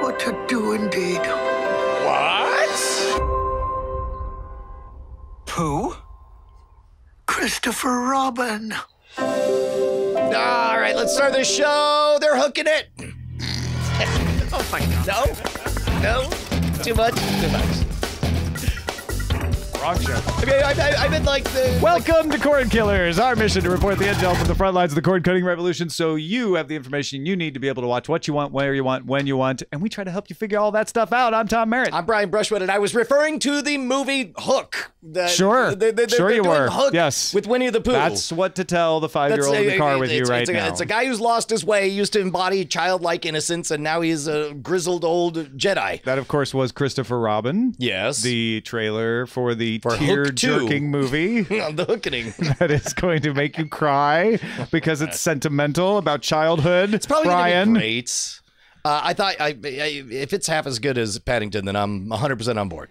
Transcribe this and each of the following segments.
What to do indeed. What? Pooh? Christopher Robin. All right, let's start the show. They're hooking it. Oh my God. No. Too much. Wrong show. I've been like the... Welcome to Cordkillers, our mission to report the intel from the front lines of the cord-cutting revolution so you have the information you need to be able to watch what you want, where you want, when you want, and we try to help you figure all that stuff out. I'm Tom Merritt. I'm Brian Brushwood, and I was referring to the movie Hook. Sure you were. Hook yes. With Winnie the Pooh. That's what to tell the 5-year-old in the car with you right now. It's a guy who's lost his way. He used to embody childlike innocence, and now he's a grizzled old Jedi. That, of course, was Christopher Robin. Yes. The trailer for the For tear-jerking movie. The hookening. That is going to make you cry because it's sentimental about childhood. It's probably Brian. Gonna be great. I thought if it's half as good as Paddington, then I'm 100% on board.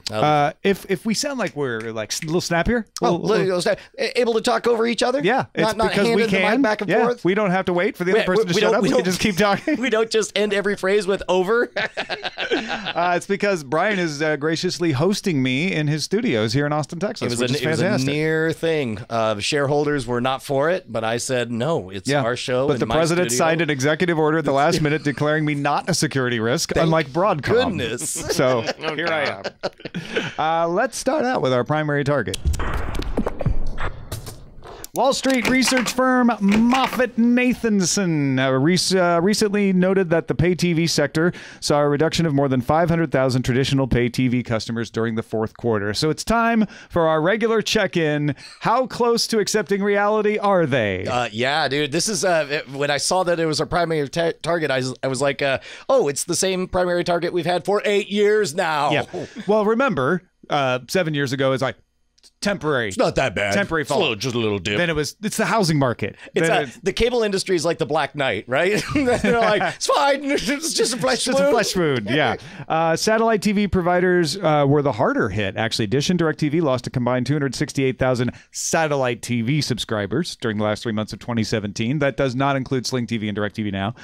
If we sound like we're like a little snappier, Able to talk over each other? Yeah, it's not because we handing the mic can. back and forth? We don't have to wait for the other person to shut up. We can just keep talking. We don't just end every phrase with over. It's because Brian is graciously hosting me in his studios here in Austin, Texas. It was a near thing. Shareholders were not for it, but I said no. It's our show. But the president signed an executive order at the last minute declaring me not a security risk, unlike Broadcom. Goodness. So here I am. Let's start out with our primary target. Wall Street research firm MoffettNathanson recently noted that the pay TV sector saw a reduction of more than 500,000 traditional pay TV customers during the fourth quarter. So it's time for our regular check-in. How close to accepting reality are they? Yeah, dude. This is when I saw that it was our primary target, I was like, oh, it's the same primary target we've had for 8 years now. Yeah. Well, remember, 7 years ago, it's like, temporary. It's not that bad. Temporary fall. Just a little dip. Then it's the housing market. The cable industry is like the Black Knight, right? They're like, it's fine. It's just a flesh wound. Just a flesh wound, yeah. Satellite TV providers were the harder hit. Actually, Dish and DirecTV lost a combined 268,000 satellite TV subscribers during the last 3 months of 2017. That does not include Sling TV and DirecTV Now.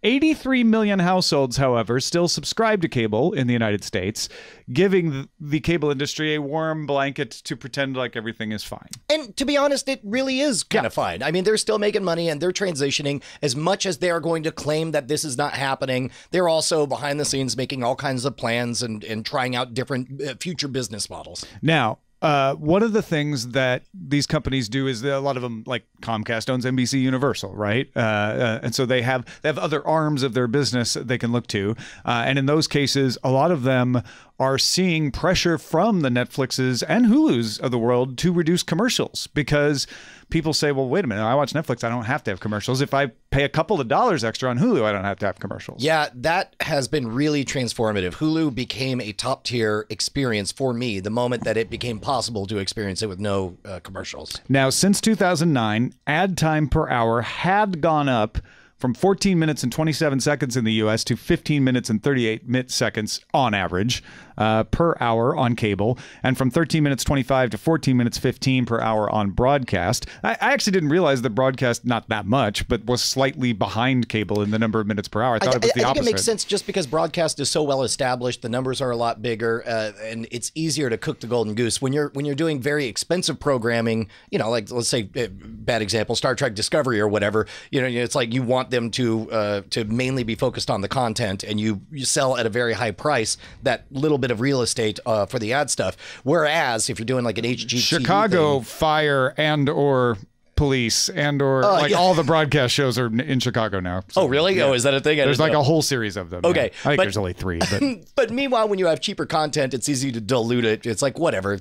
83 million households, however, still subscribe to cable in the United States, giving the cable industry a warm blanket to pretend like everything is fine. And to be honest, it really is kind of fine. I mean, they're still making money and they're transitioning. As much as they are going to claim that this is not happening, they're also behind the scenes making all kinds of plans and trying out different future business models. Now, one of the things that these companies do is a lot of them, like Comcast owns NBC Universal, right? And so they have other arms of their business they can look to. And in those cases, a lot of them are seeing pressure from the Netflixes and Hulus of the world to reduce commercials because people say, well, wait a minute, I watch Netflix, I don't have to have commercials. If I pay a couple of dollars extra on Hulu, I don't have to have commercials. Yeah, that has been really transformative. Hulu became a top tier experience for me the moment that it became possible to experience it with no commercials. Now, since 2009, ad time per hour had gone up from 14 minutes and 27 seconds in the U.S. to 15 minutes and 38 seconds on average per hour on cable, and from 13 minutes 25 to 14 minutes 15 per hour on broadcast. I actually didn't realize that broadcast, not that much, but was slightly behind cable in the number of minutes per hour. I thought it was the opposite. I think it makes sense just because broadcast is so well established, the numbers are a lot bigger, and it's easier to cook the golden goose. When you're doing very expensive programming, you know, like let's say, bad example, Star Trek Discovery or whatever, you know, it's like you want them to mainly be focused on the content, and you sell at a very high price that little bit of real estate for the ad stuff. Whereas if you're doing like an HGTV Chicago thing, fire and or police and or all the broadcast shows are in Chicago now. So, oh, really? Yeah. Oh, is that a thing? There's like a whole series of them. Okay. Yeah. I think there's only 3. But. But meanwhile, when you have cheaper content, it's easy to dilute it. It's like, whatever.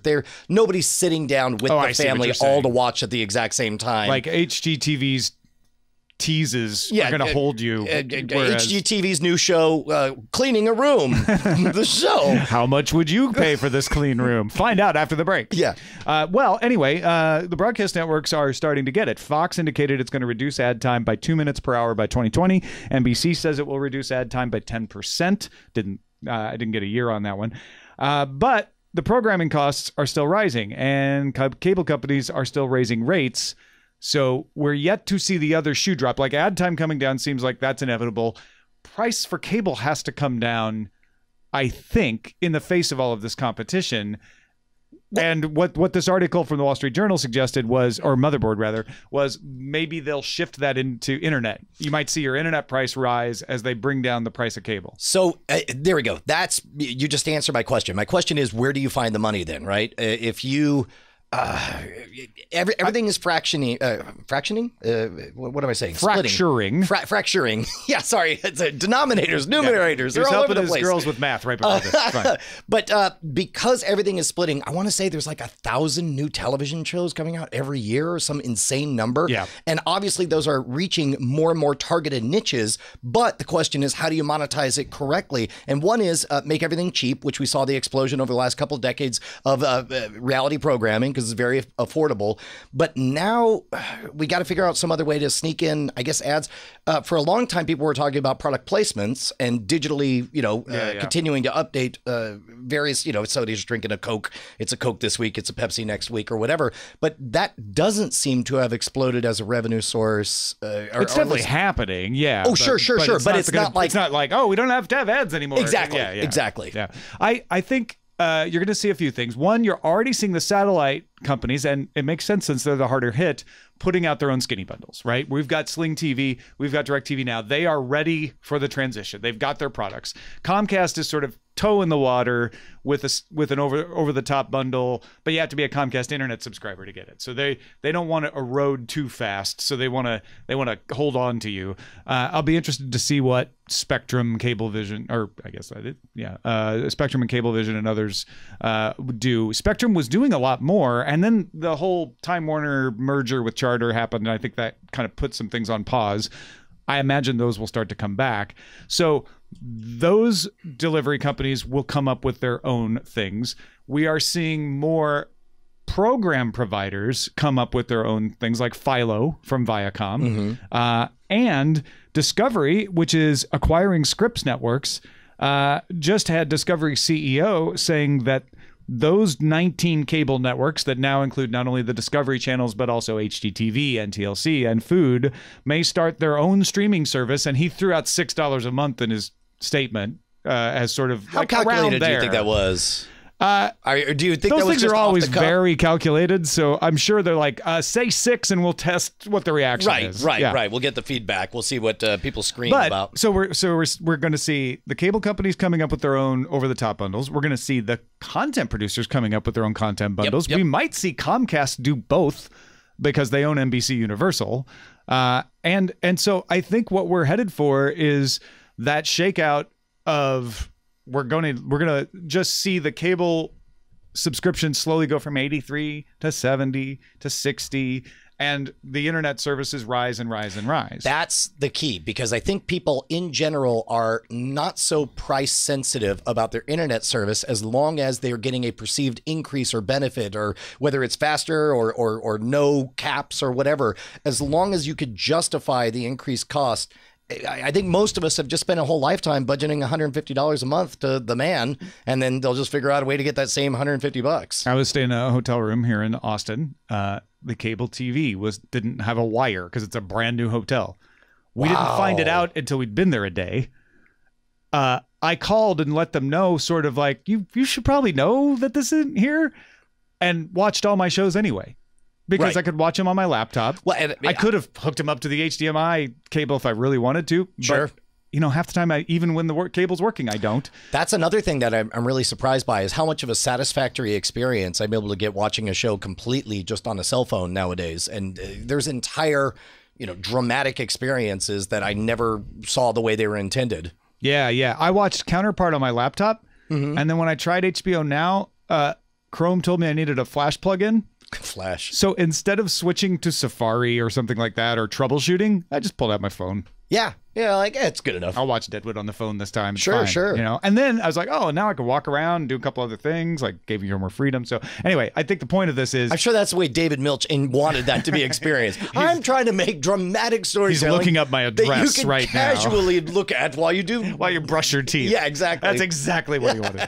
Nobody's sitting down with the family all to watch at the exact same time. Like HGTV's teases are going to hold you. HGTV's new show, Cleaning a Room, the show. How much would you pay for this clean room? Find out after the break. Yeah. Well, anyway, the broadcast networks are starting to get it. Fox indicated it's going to reduce ad time by 2 minutes per hour by 2020. NBC says it will reduce ad time by 10%. I didn't get a year on that one. But the programming costs are still rising, and cable companies are still raising rates. So we're yet to see the other shoe drop. Like ad time coming down seems like that's inevitable. Price for cable has to come down, I think, in the face of all of this competition. And what this article from the Wall Street Journal suggested was, or Motherboard rather, was maybe they'll shift that into internet. You might see your internet price rise as they bring down the price of cable. So there we go. You just answered my question. My question is, where do you find the money then, right? If you... everything is fractioning. What am I saying? Fracturing. Fracturing. Yeah, sorry. It's denominators, numerators. They're all over the place. Girls with math right before this. Fine. But because everything is splitting, I want to say there's like 1,000 new television shows coming out every year, or some insane number. Yeah. And obviously those are reaching more and more targeted niches. But the question is, how do you monetize it correctly? And one is make everything cheap, which we saw the explosion over the last couple of decades of reality programming, because it's very affordable. But now we got to figure out some other way to sneak in, I guess, ads. For a long time, people were talking about product placements and digitally, continuing to update various, somebody's drinking a Coke. It's a Coke this week. It's a Pepsi next week or whatever. But that doesn't seem to have exploded as a revenue source. It's definitely happening. Yeah. Oh, sure. But it's not like, oh, we don't have to have ads anymore. Exactly. Yeah. Exactly. Yeah. I think you're going to see a few things. One, you're already seeing the satellite companies, and it makes sense since they're the harder hit, putting out their own skinny bundles, right? We've got Sling TV, we've got DirecTV now. They are ready for the transition. They've got their products. Comcast is sort of toe in the water with an over the top bundle, but you have to be a Comcast internet subscriber to get it. So they don't want to erode too fast. So they want to hold on to you. I'll be interested to see what Spectrum, Cablevision, or I guess I did, Spectrum and Cablevision and others do. Spectrum was doing a lot more, and then the whole Time Warner merger with Charter happened, and I think that kind of put some things on pause. I imagine those will start to come back. So those delivery companies will come up with their own things. We are seeing more program providers come up with their own things, like Philo from Viacom, and Discovery, which is acquiring Scripps Networks, just had Discovery CEO saying that those 19 cable networks that now include not only the Discovery channels, but also HGTV, NTLC, and Food, may start their own streaming service. And he threw out $6 a month in his statement as sort of how like calculated around there. do you think that was? Or do you think those that was things just are off always the cuff? very calculated? So I'm sure they're like, say 6 and we'll test what the reaction is. Right. We'll get the feedback. We'll see what people scream about. So we're going to see the cable companies coming up with their own over-the-top bundles. We're going to see the content producers coming up with their own content bundles. Yep. We might see Comcast do both because they own NBC Universal. And so I think what we're headed for is that shakeout of we're going to just see the cable subscription slowly go from 83 to 70 to 60, and the internet services rise and rise and rise. That's the key, because I think people in general are not so price sensitive about their internet service as long as they're getting a perceived increase or benefit, or whether it's faster or no caps or whatever. As long as you could justify the increased cost, I think most of us have just spent a whole lifetime budgeting $150 a month to the man, and then they'll just figure out a way to get that same $150. I was staying in a hotel room here in Austin. The cable TV didn't have a wire because it's a brand new hotel. We didn't find it out until we'd been there a day. I called and let them know, sort of like, you should probably know that this isn't here, and watched all my shows anyway. Because I could watch them on my laptop. Well, and I could have hooked them up to the HDMI cable if I really wanted to. Sure. But, half the time, even when the cable's working, I don't. That's another thing that I'm really surprised by, is how much of a satisfactory experience I'm able to get watching a show completely just on a cell phone nowadays. And there's entire, dramatic experiences that I never saw the way they were intended. Yeah. I watched Counterpart on my laptop. And then when I tried HBO Now, Chrome told me I needed a Flash plugin. Flash. So instead of switching to Safari or something like that, or troubleshooting, I just pulled out my phone. Yeah, it's good enough. I'll watch Deadwood on the phone this time. It's sure, fine, sure. And then I was like, oh, now I can walk around and do a couple other things, like gave you more freedom. So anyway, I think the point of this is, I'm sure that's the way David Milch wanted that to be experienced. I'm trying to make dramatic stories. He's looking up my address that you can right casually look at while you brush your teeth. Yeah, exactly. That's exactly what he wanted.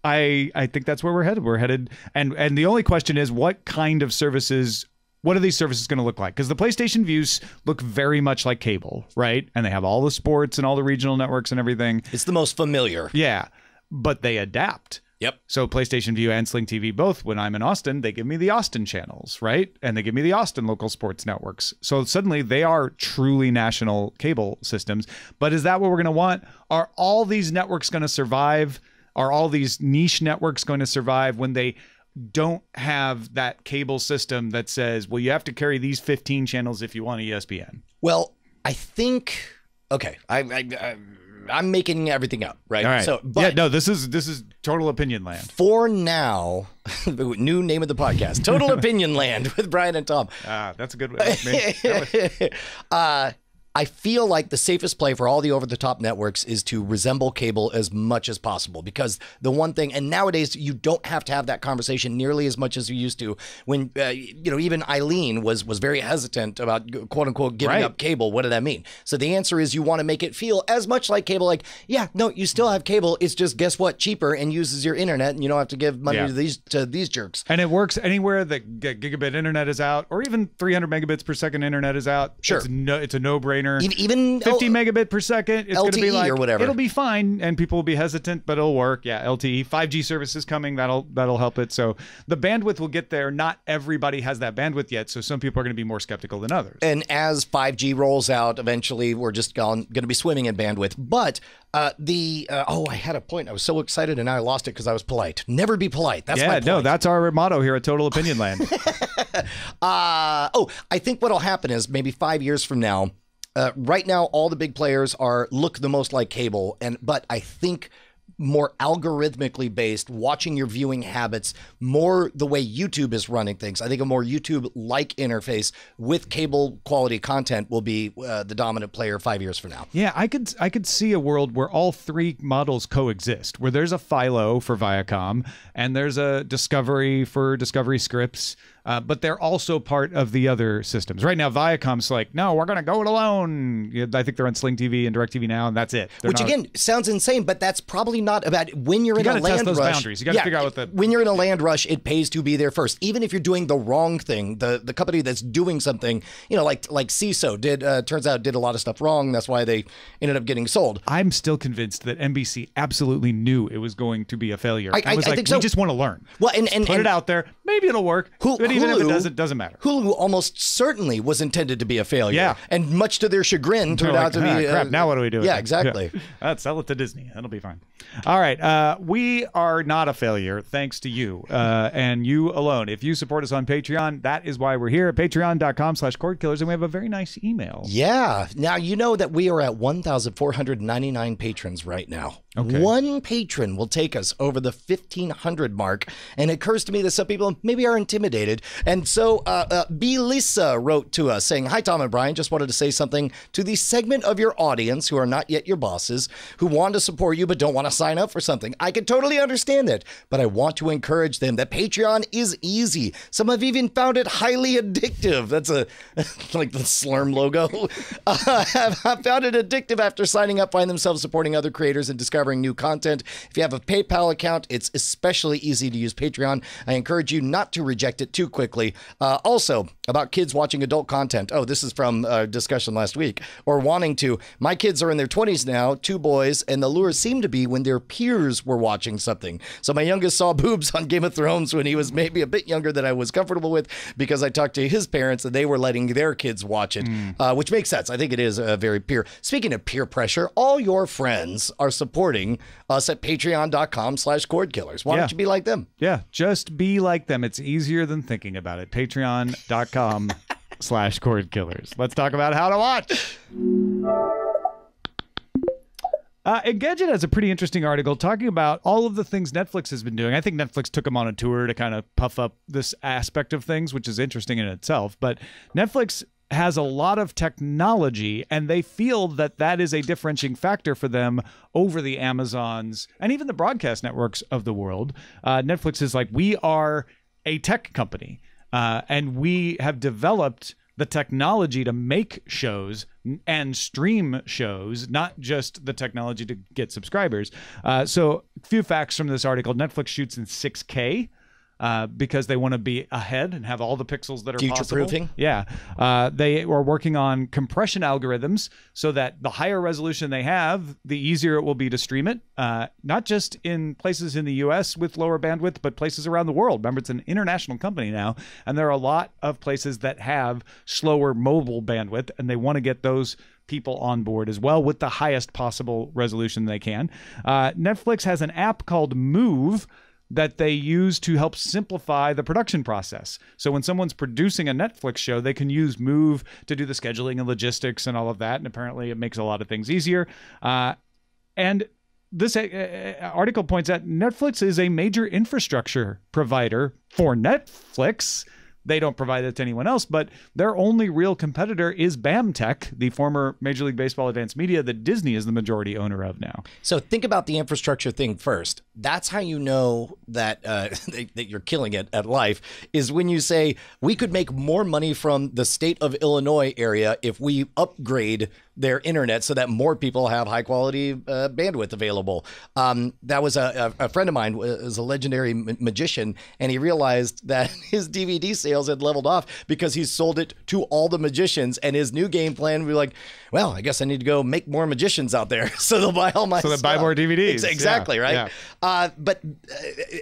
I think that's where we're headed. And the only question is, what kind of services what are these services going to look like? Because the PlayStation Views look very much like cable, right? And they have all the sports and all the regional networks and everything. It's the most familiar. Yeah, but they adapt. Yep. So PlayStation View and Sling TV, both, when I'm in Austin, they give me the Austin channels, right? And they give me the Austin local sports networks. So suddenly they are truly national cable systems. But is that what we're going to want? Are all these networks going to survive? Are all these niche networks going to survive when they don't have that cable system that says, well, you have to carry these 15 channels if you want ESPN? Well, I think, okay, I'm making everything up, right? All right. So, but yeah, no, this is total opinion land. for now, new name of the podcast, Total Opinion Land with Brian and Tom. That's a good one. I feel like the safest play for all the over-the-top networks is to resemble cable as much as possible, because the one thing, and nowadays you don't have to have that conversation nearly as much as you used to when, even Eileen was very hesitant about quote unquote giving up cable. What did that mean? So the answer is you want to make it feel as much like cable, like, yeah, no, you still have cable. It's just, guess what? Cheaper and uses your internet, and you don't have to give money to these jerks. And it works anywhere that gigabit internet is out, or even 300 megabits per second internet is out. Sure. It's a no-brainer. Even 50 megabit per second, it's going to be like, or whatever. It'll be fine, and people will be hesitant, but it'll work. Yeah, LTE, 5G services coming. That'll help it. So the bandwidth will get there. Not everybody has that bandwidth yet, so some people are going to be more skeptical than others. And as 5G rolls out, eventually we're just going to be swimming in bandwidth. But I had a point. I was so excited, and now I lost it because I was polite. Never be polite. That's my point. No, that's our motto here at Total Opinion Land. I think what'll happen is maybe 5 years from now. Right now, all the big players look the most like cable, but I think more algorithmically based, watching your viewing habits, more the way YouTube is running things. I think a more YouTube-like interface with cable quality content will be the dominant player 5 years from now. Yeah, I could see a world where all three models coexist, where there's a Philo for Viacom and there's a Discovery for Discovery Scripts. But they're also part of the other systems. Right now, Viacom's like, no, we're going to go it alone. I think they're on Sling TV and DirecTV Now, and that's it. Again, sounds insane, but that's probably not about when you're in a land rush. You got to test those boundaries. You got to figure out what when you're in a land rush, it pays to be there first. Even if you're doing the wrong thing, the company that's doing something, like CISO turns out did a lot of stuff wrong. That's why they ended up getting sold. I'm still convinced that NBC absolutely knew it was going to be a failure. I think so. We just want to learn. Well, and put it out there. Maybe it'll work. But even if it doesn't matter. Hulu almost certainly was intended to be a failure. Yeah. And much to their chagrin, turned out to be... crap, now what do we do? Yeah, exactly. Yeah. Sell it to Disney. That'll be fine. All right. We are not a failure, thanks to you and you alone. If you support us on Patreon, that is why we're here at patreon.com/Cordkillers, and we have a very nice email. Yeah. Now, you know that we are at 1,499 patrons right now. Okay. One patron will take us over the 1,500 mark, and it occurs to me that some people maybe are intimidated. And so B. Lisa wrote to us saying, "Hi, Tom and Brian. Just wanted to say something to the segment of your audience who are not yet your bosses, who want to support you but don't want to sign up for something. I can totally understand that, but I want to encourage them that Patreon is easy. Some have even found it highly addictive." That's like the Slurm logo. Have found it addictive after signing up, find themselves supporting other creators and discovering new content. If you have a PayPal account, it's especially easy to use Patreon. I encourage you not to reject it too quickly. Also, about kids watching adult content. Oh, this is from a discussion last week. Or wanting to. My kids are in their 20s now, 2 boys, and the lure seemed to be when their peers were watching something. So my youngest saw boobs on Game of Thrones when he was maybe a bit younger than I was comfortable with, because I talked to his parents and they were letting their kids watch it, which makes sense. I think it is very peer. Speaking of peer pressure, all your friends are supporting us at patreon.com/Cordkillers. Why don't you be like them? Yeah, just be like them. It's easier than thinking about it. Patreon.com/Cordkillers. Let's talk about how to watch. Engadget has a pretty interesting article talking about all of the things Netflix has been doing. I think Netflix took them on a tour to kind of puff up this aspect of things, which is interesting in itself. But Netflix has a lot of technology, and they feel that that is a differentiating factor for them over the Amazons and even the broadcast networks of the world. Netflix is like, we are a tech company, and we have developed the technology to make shows and stream shows, not just the technology to get subscribers. So a few facts from this article. Netflix shoots in 6K. because they want to be ahead and have all the pixels that are possible. Future-proofing? Yeah. They are working on compression algorithms so that the higher resolution they have, the easier it will be to stream it, not just in places in the US with lower bandwidth, but places around the world. Remember, it's an international company now, and there are a lot of places that have slower mobile bandwidth, and they want to get those people on board as well with the highest possible resolution they can. Netflix has an app called Move that they use to help simplify the production process. So when someone's producing a Netflix show, they can use Move to do the scheduling and logistics and all of that. And apparently it makes a lot of things easier. And this article points out Netflix is a major infrastructure provider for Netflix. They don't provide it to anyone else, but their only real competitor is BAMTech, the former Major League Baseball Advanced Media that Disney is the majority owner of now. So think about the infrastructure thing first. That's how you know that that you're killing it at life, is when you say, we could make more money from the state of Illinois area if we upgrade their internet so that more people have high quality bandwidth available. That was a friend of mine, was a legendary magician, and he realized that his DVD sales had leveled off because he sold it to all the magicians, and his new game plan would be like, well, I guess I need to go make more magicians out there so they'll buy all my stuff. So they buy more DVDs. Exactly, yeah, right? Yeah. But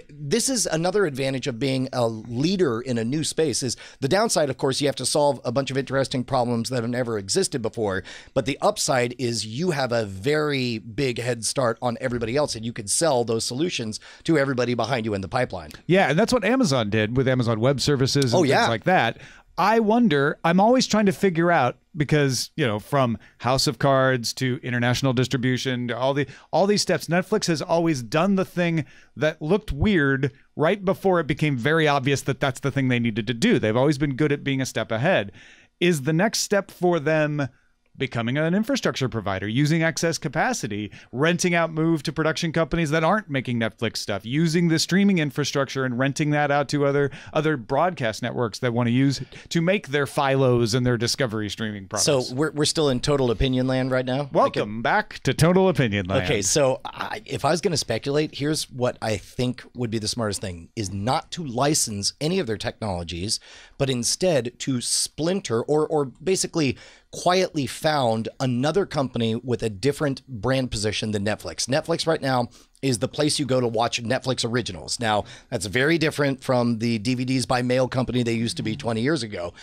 this is another advantage of being a leader in a new space. Is the downside, of course, you have to solve a bunch of interesting problems that have never existed before. But the upside is you have a very big head start on everybody else, and you can sell those solutions to everybody behind you in the pipeline. Yeah, and that's what Amazon did with Amazon Web Services and things like that. I wonder, I'm always trying to figure out, because, you know, from House of Cards to international distribution to all these steps, Netflix has always done the thing that looked weird right before it became very obvious that that's the thing they needed to do. They've always been good at being a step ahead. Is the next step for them becoming an infrastructure provider, using excess capacity, renting out Move to production companies that aren't making Netflix stuff, using the streaming infrastructure and renting that out to other broadcast networks that want to use it to make their Philos and their Discovery streaming products? So we're still in total opinion land right now? Welcome back to Total Opinion Land. Okay, so if I was going to speculate, here's what I think would be the smartest thing, is not to license any of their technologies, but instead to splinter or basically quietly found another company with a different brand position than Netflix. Netflix right now is the place you go to watch Netflix originals. Now, that's very different from the DVDs by mail company they used to be 20 years ago.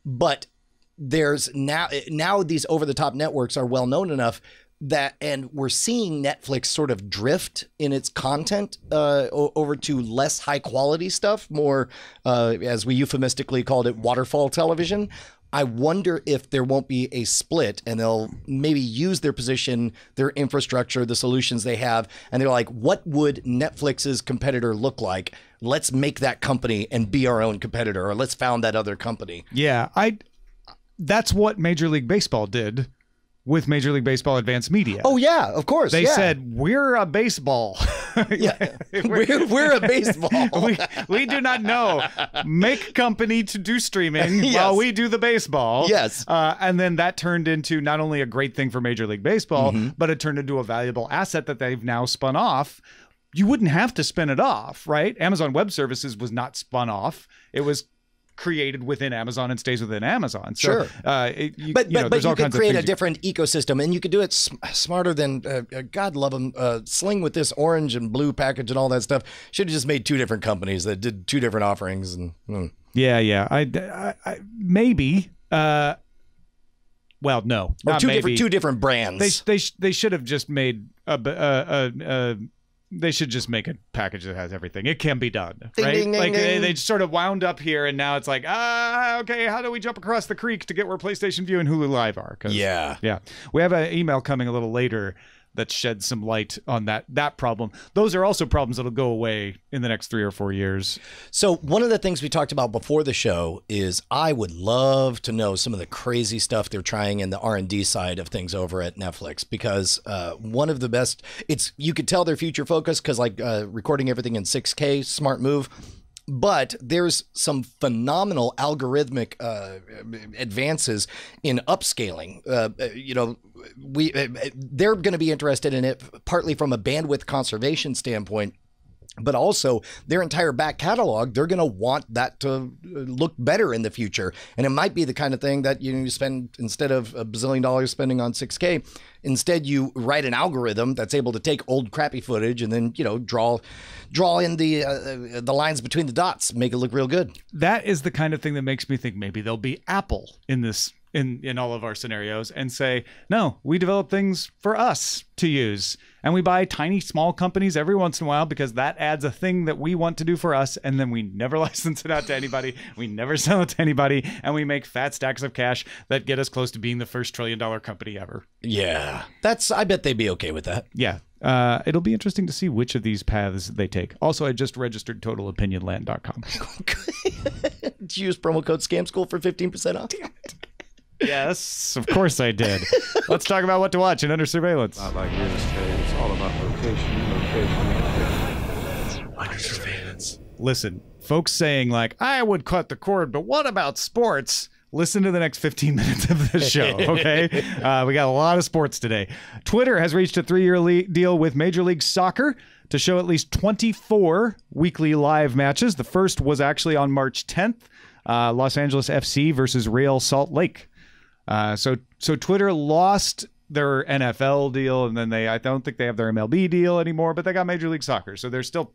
But there's now these over-the-top networks are well known enough that, and we're seeing Netflix sort of drift in its content over to less high quality stuff, more, as we euphemistically called it, waterfall television. I wonder if there won't be a split, and they'll maybe use their position, their infrastructure, the solutions they have, and they're like, what would Netflix's competitor look like? Let's make that company and be our own competitor, or let's found that other company. Yeah, that's what Major League Baseball did with Major League Baseball Advanced Media. Oh, yeah, of course. They said, we're a baseball. Yeah, we're a baseball. we do not know. Make company to do streaming Yes. while we do the baseball. Yes. And then that turned into not only a great thing for Major League Baseball, but it turned into a valuable asset that they've now spun off. You wouldn't have to spin it off, right? Amazon Web Services was not spun off. It was created within Amazon and stays within Amazon. So, sure. But you could create a different ecosystem, and you could do it smarter than, God love them, Sling with this orange and blue package and all that stuff. Should have just made two different companies that did two different offerings. And Yeah. I maybe. Well, no. Or two different brands. They should have just made they should just make a package that has everything. It can be done, right? Ding, ding, like ding. they sort of wound up here, and now it's like, okay, how do we jump across the creek to get where PlayStation Vue and Hulu Live are? Yeah. We have an email coming a little later that sheds some light on that problem. Those are also problems that'll go away in the next 3 or 4 years. So one of the things we talked about before the show is I would love to know some of the crazy stuff they're trying in the R&D side of things over at Netflix, because one of the best, you could tell their future focus because recording everything in 6K, smart move. But there's some phenomenal algorithmic advances in upscaling. They're going to be interested in it partly from a bandwidth conservation standpoint, but also their entire back catalog, they're going to want that to look better in the future. And it might be the kind of thing that you spend, instead of $1 bazillion spending on 6K, instead you write an algorithm that's able to take old crappy footage and then, draw in the lines between the dots, make it look real good. That is the kind of thing that makes me think maybe there'll be Apple in this, in all of our scenarios, and say, no, we develop things for us to use. And we buy tiny, small companies every once in a while because that adds a thing that we want to do for us. And then we never license it out to anybody. We never sell it to anybody. And we make fat stacks of cash that get us close to being the first $1 trillion company ever. Yeah, I bet they'd be okay with that. Yeah. It'll be interesting to see which of these paths they take. Also, I just registered totalopinionland.com. Did you use promo code SCAMSchool for 15% off? Damn it. Yes, of course I did. Let's talk about what to watch in Under Surveillance. Not like real estate. It's all about location. Under Surveillance. Listen, folks saying like, I would cut the cord, but what about sports? Listen to the next 15 minutes of this show, okay? We got a lot of sports today. Twitter has reached a 3-year deal with Major League Soccer to show at least 24 weekly live matches. The first was actually on March 10th, Los Angeles FC versus Real Salt Lake. So Twitter lost their NFL deal, and then I don't think they have their MLB deal anymore, but they got Major League Soccer, so they're still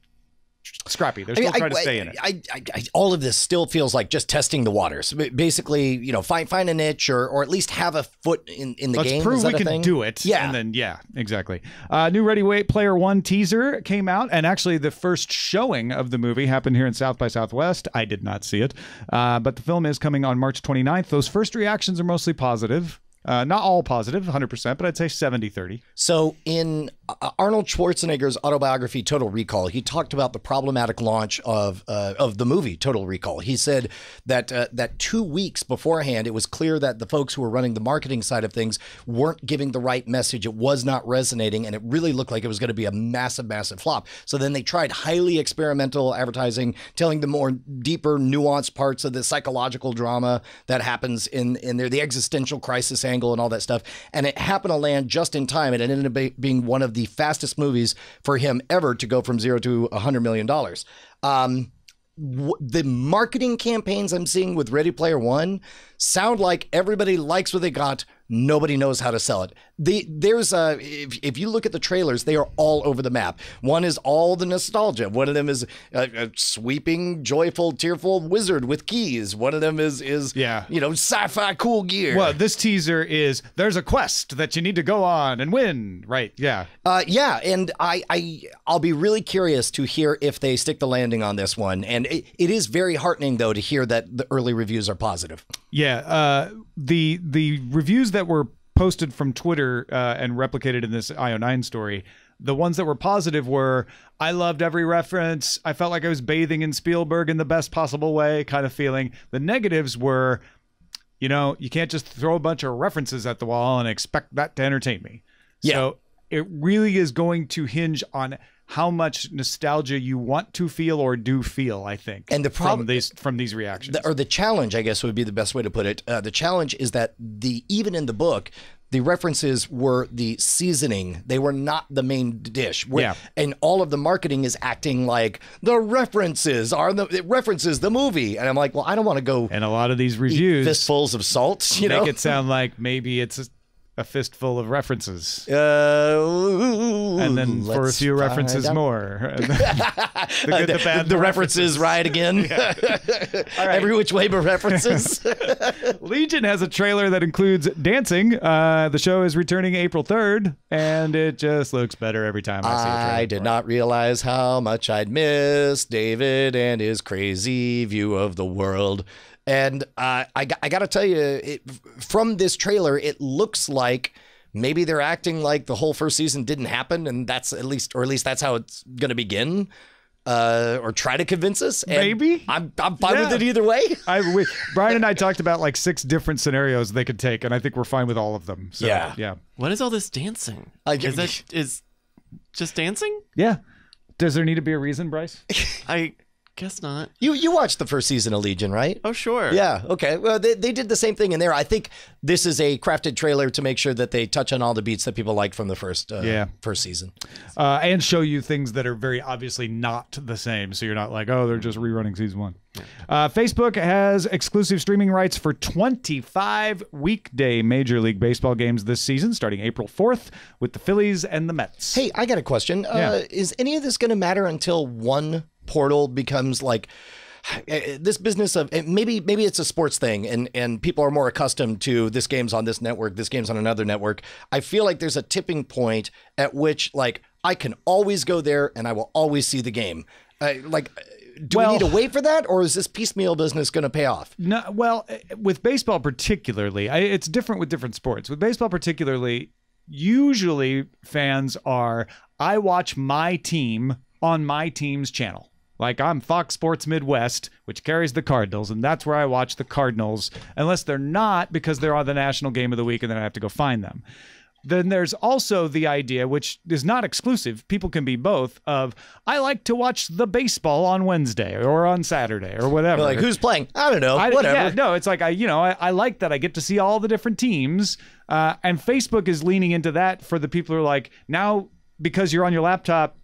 scrappy. They're still trying to stay in it. All of this still feels like just testing the waters. Basically, find a niche or at least have a foot in the game. Let's prove we can do it. Yeah. And then, yeah, exactly. New Ready Player One teaser came out, and actually the first showing of the movie happened here in South by Southwest. I did not see it, but the film is coming on March 29th. Those first reactions are mostly positive. Not all positive, 100%, but I'd say 70-30. So in Arnold Schwarzenegger's autobiography, Total Recall, he talked about the problematic launch of the movie Total Recall. He said that 2 weeks beforehand, it was clear that the folks who were running the marketing side of things weren't giving the right message. It was not resonating, and it really looked like it was going to be a massive, massive flop. So then they tried highly experimental advertising, telling the more deeper, nuanced parts of the psychological drama that happens in there, the existential crisis angle and all that stuff. And it happened to land just in time. And it ended up being one of the fastest movies for him ever to go from $0 to $100 million. The marketing campaigns I'm seeing with Ready Player One sound like everybody likes what they got. Nobody knows how to sell it. If you look at the trailers, they are all over the map. One is all the nostalgia. One of them is a sweeping, joyful, tearful wizard with keys. One of them is sci-fi cool gear. Well, this teaser is there's a quest that you need to go on and win. Right. Yeah. And I'll be really curious to hear if they stick the landing on this one. And it is very heartening, though, to hear that the early reviews are positive. Yeah. The reviews that were posted from Twitter and replicated in this IO9 story, the ones that were positive were, I loved every reference. I felt like I was bathing in Spielberg in the best possible way kind of feeling. The negatives were, you can't just throw a bunch of references at the wall and expect that to entertain me. Yeah. So it really is going to hinge on how much nostalgia you want to feel or do feel, I think, and the problem from these reactions. The challenge, I guess, would be the best way to put it. The challenge is that even in the book, the references were the seasoning. They were not the main dish. And all of the marketing is acting like the references the movie. And I'm like, well, I don't want to go. And a lot of these reviews, fistfuls of salt, make it sound like maybe it's a fistful of references. And then for a few references more. The good, the bad, the references right again. Yeah. All right. Every which way but references. Legion has a trailer that includes dancing. The show is returning April 3rd, and it just looks better every time I see a trailer. I did not realize how much I'd miss David and his crazy view of the world. And I got to tell you, from this trailer, it looks like maybe they're acting like the whole first season didn't happen, and that's at least that's how it's going to begin, or try to convince us. And maybe I'm fine with it either way. Brian and I talked about like 6 different scenarios they could take, and I think we're fine with all of them. So, yeah. What is all this dancing? Is just dancing? Yeah. Does there need to be a reason, Bryce? Guess not. You watched the first season of Legion, right? Oh, sure. Yeah, okay. Well, they did the same thing in there. I think this is a crafted trailer to make sure that they touch on all the beats that people liked from the first season. And show you things that are very obviously not the same. So you're not like, oh, they're just rerunning season 1. Facebook has exclusive streaming rights for 25 weekday Major League Baseball games this season, starting April 4th with the Phillies and the Mets. Hey, I got a question. Yeah. Is any of this going to matter until one portal becomes like this business of maybe it's a sports thing and people are more accustomed to this game's on this network, this game's on another network. I feel like there's a tipping point at which like I can always go there and I will always see the game. Do we need to wait for that, or is this piecemeal business going to pay off? No, well, with baseball particularly, it's different with different sports. With baseball particularly, usually fans are, I watch my team on my team's channel. Like I'm Fox Sports Midwest, which carries the Cardinals, and that's where I watch the Cardinals, unless they're not because they're on the national game of the week and then I have to go find them. Then there's also the idea, which is not exclusive, people can be both, of I like to watch the baseball on Wednesday or on Saturday or whatever. Like who's playing? I don't know. Whatever. Yeah, no, it's like I like that I get to see all the different teams. And Facebook is leaning into that for the people who are like, now because you're on your laptop,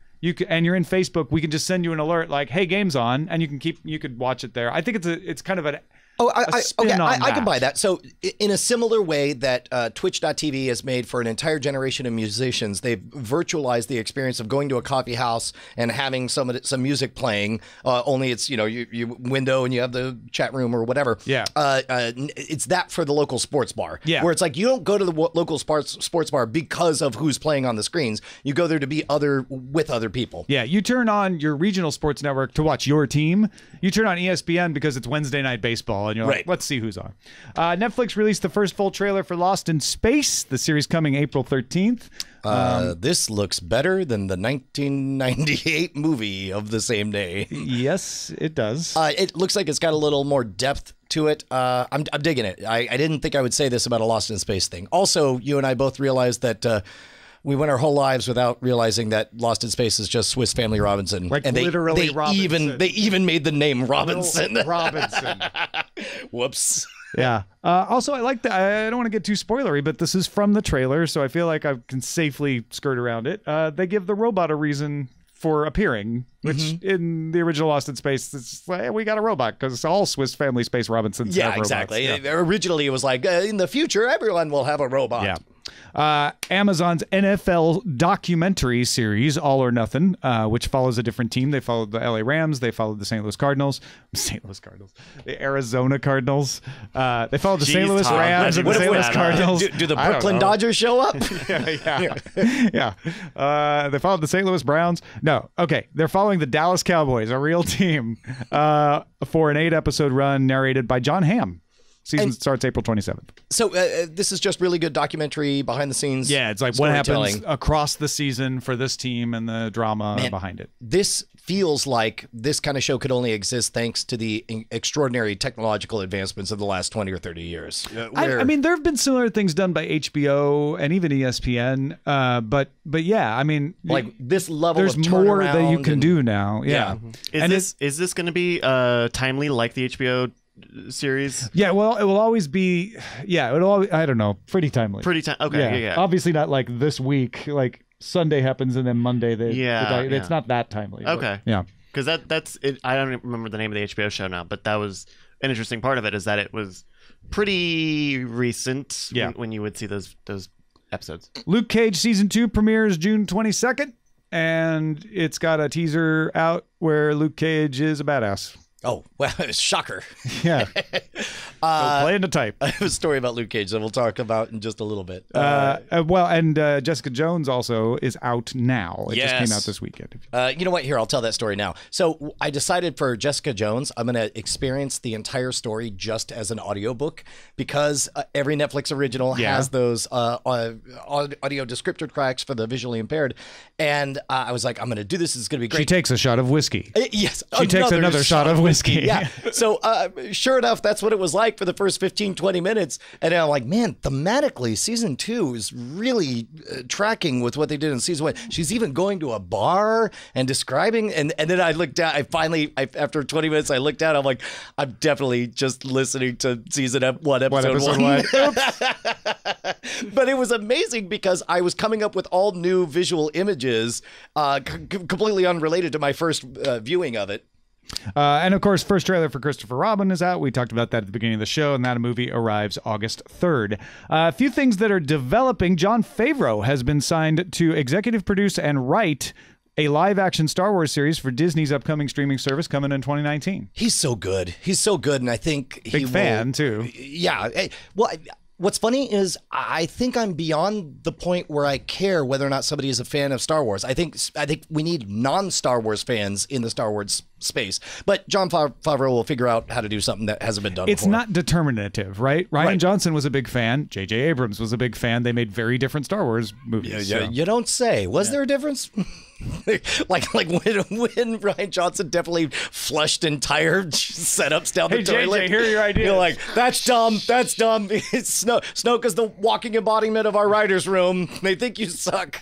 and you're in Facebook, we can just send you an alert like, "Hey, game's on," and you could watch it there. I think it's kind of an I can buy that. So in a similar way that Twitch.tv has made for an entire generation of musicians, they've virtualized the experience of going to a coffee house and having some music playing. Only it's you window and you have the chat room or whatever. Yeah. It's that for the local sports bar. Yeah. Where it's like you don't go to the local sports bar because of who's playing on the screens. You go there to be with other people. Yeah. You turn on your regional sports network to watch your team. You turn on ESPN because it's Wednesday night baseball. And you're like, let's see who's on. Netflix released the first full trailer for Lost in Space, the series coming April 13th. This looks better than the 1998 movie of the same day. Yes, it does. It looks like it's got a little more depth to it. I'm digging it. I didn't think I would say this about a Lost in Space thing. Also, you and I both realized that we went our whole lives without realizing that Lost in Space is just Swiss Family Robinson. Like and literally Robinson. They even made the name Robinson. Robinson. Whoops. Yeah. Also, I like that. I don't want to get too spoilery, but this is from the trailer, so I feel like I can safely skirt around it. They give the robot a reason for appearing, which in the original Lost in Space, it's like, we got a robot because all Swiss Family Space Robinsons have robots. Exactly. Yeah. Originally, it was like, in the future, everyone will have a robot. Yeah. Amazon's NFL documentary series, All or Nothing, which follows a different team. They followed the LA Rams. They followed the the Arizona Cardinals. They followed the St. Louis Rams and the St. Louis Cardinals. Do the Brooklyn Dodgers show up? Yeah. They followed the St. Louis Browns. No. Okay. They're following the Dallas Cowboys, a real team, for an 8-episode run narrated by John Hamm. Season starts April 27th. So this is just really good documentary behind the scenes. Yeah, it's like what happens across the season for this team and the drama behind it. This feels like this kind of show could only exist thanks to the extraordinary technological advancements of the last 20 or 30 years. I mean, there have been similar things done by HBO and even ESPN, but yeah, I mean, like this level there's of more that you can do now. Yeah. Is this going to be timely like the HBO series? Yeah, well, it will always be. Yeah, it'll always, I don't know, pretty timely. Okay, yeah. Obviously not like this week. Like Sunday happens and then Monday. It's not that timely. Okay. But, yeah. Because that's it. I don't remember the name of the HBO show now, but that was an interesting part of it. Is that it was pretty recent. Yeah. When you would see those episodes. Luke Cage season 2 premieres June 22nd, and it's got a teaser out where Luke Cage is a badass. Oh, well, shocker. Yeah. Playing to type. I have a story about Luke Cage that we'll talk about in just a little bit. Jessica Jones also is out now. It just came out this weekend. You know what? Here, I'll tell that story now. So I decided for Jessica Jones, I'm going to experience the entire story just as an audiobook because every Netflix original has those audio descriptor tracks for the visually impaired. And I was like, I'm going to do this. It's going to be great. She takes a shot of whiskey. Yes. She takes another shot of whiskey. whiskey. Yeah. So sure enough, that's what it was like for the first 15, 20 minutes. And I'm like, man, thematically, season 2 is really tracking with what they did in season 1. She's even going to a bar and describing. And then I looked down. After 20 minutes, I looked down. I'm like, I'm definitely just listening to season 1, episode 1. But it was amazing because I was coming up with all new visual images, completely unrelated to my first viewing of it. And of course, first trailer for Christopher Robin is out. We talked about that at the beginning of the show, and that movie arrives August 3rd. A few things that are developing. Jon Favreau has been signed to executive produce and write a live-action Star Wars series for Disney's upcoming streaming service coming in 2019. He's so good. He's so good, and I think Big fan, too. Yeah. Well, what's funny is I think I'm beyond the point where I care whether or not somebody is a fan of Star Wars. I think we need non-Star Wars fans in the Star Wars space. But Jon Favreau will figure out how to do something that hasn't been done It's before. not determinative, right? Rian Johnson was a big fan. J.J. Abrams was a big fan. They made very different Star Wars movies. Yeah, you don't say. Was there a difference? like when Rian Johnson definitely flushed entire setups down the toilet. JJ, here are your ideas. You're like, that's dumb. That's dumb. Snoke is the walking embodiment of our writer's room. They think you suck.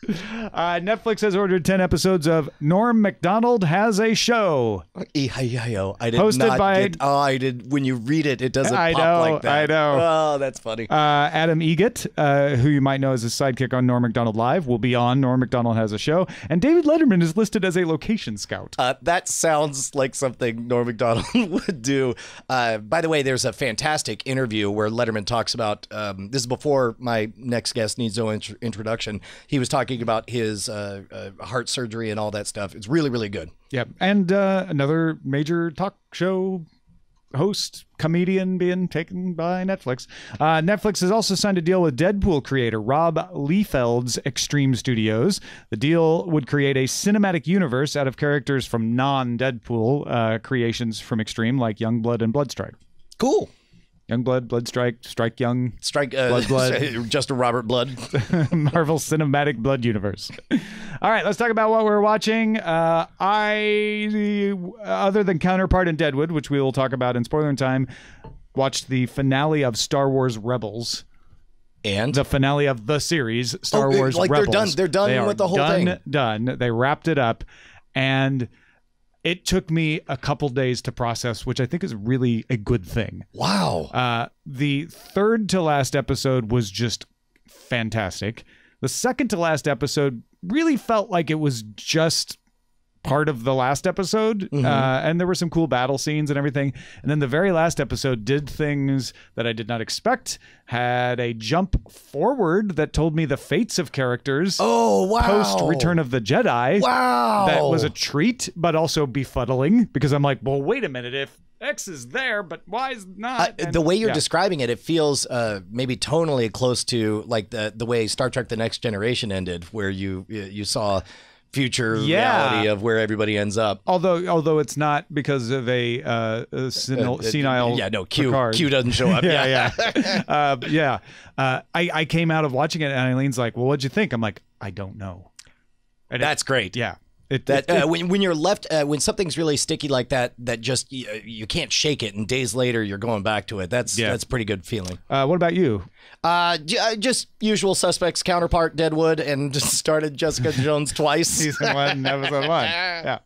Netflix has ordered 10 episodes of Norm Macdonald Has a Show. I did Hosted not by- get. Oh, I did. When you read it, it doesn't I pop know, like that. I know. Oh, that's funny. Adam Egget, who you might know as his sidekick on Norm Macdonald Live, will be on Norm Macdonald Has a Show. And David Letterman is listed as a location scout. That sounds like something Norm Macdonald would do. By the way, there's a fantastic interview where Letterman talks about, this is before my next guest needs no introduction. He was talking about his heart surgery and all that stuff. It's really, really good. Yep. And another major talk show host, comedian being taken by Netflix. Netflix has also signed a deal with Deadpool creator Rob Liefeld's Extreme Studios. The deal would create a cinematic universe out of characters from non-Deadpool creations from Extreme, like Youngblood and Bloodstrike. Cool. Youngblood, Bloodstrike, Strike Young, Blood. Just a Robert Blood. Marvel Cinematic Blood Universe. All right, let's talk about what we're watching. Other than Counterpart and Deadwood, which we will talk about in spoiler time, watched the finale of Star Wars Rebels. And the finale of the series, Star Wars like Rebels. They're done with the whole thing. Done. They wrapped it up, and it took me a couple days to process, which I think is really a good thing. Wow. The third to last episode was just fantastic. The second to last episode really felt like it was just part of the last episode. And there were some cool battle scenes and everything. And then the very last episode did things that I did not expect, had a jump forward that told me the fates of characters. Oh, wow. Post Return of the Jedi. Wow. That was a treat, but also befuddling, because I'm like, well, wait a minute. If X is there, but Y is not. The way you're describing it, it feels maybe tonally close to like the way Star Trek: The Next Generation ended, where you saw future reality of where everybody ends up. Although it's not because of a senile Q doesn't show up. I came out of watching it, and Eileen's like, well, what'd you think? I'm like, I don't know. And that's great. Yeah. When you're left, when something's really sticky like that just you can't shake it, and days later you're going back to it. That's a pretty good feeling. What about you? Just usual suspects, Counterpart, Deadwood, and just started Jessica Jones twice. Season 1, episode 1. Yeah.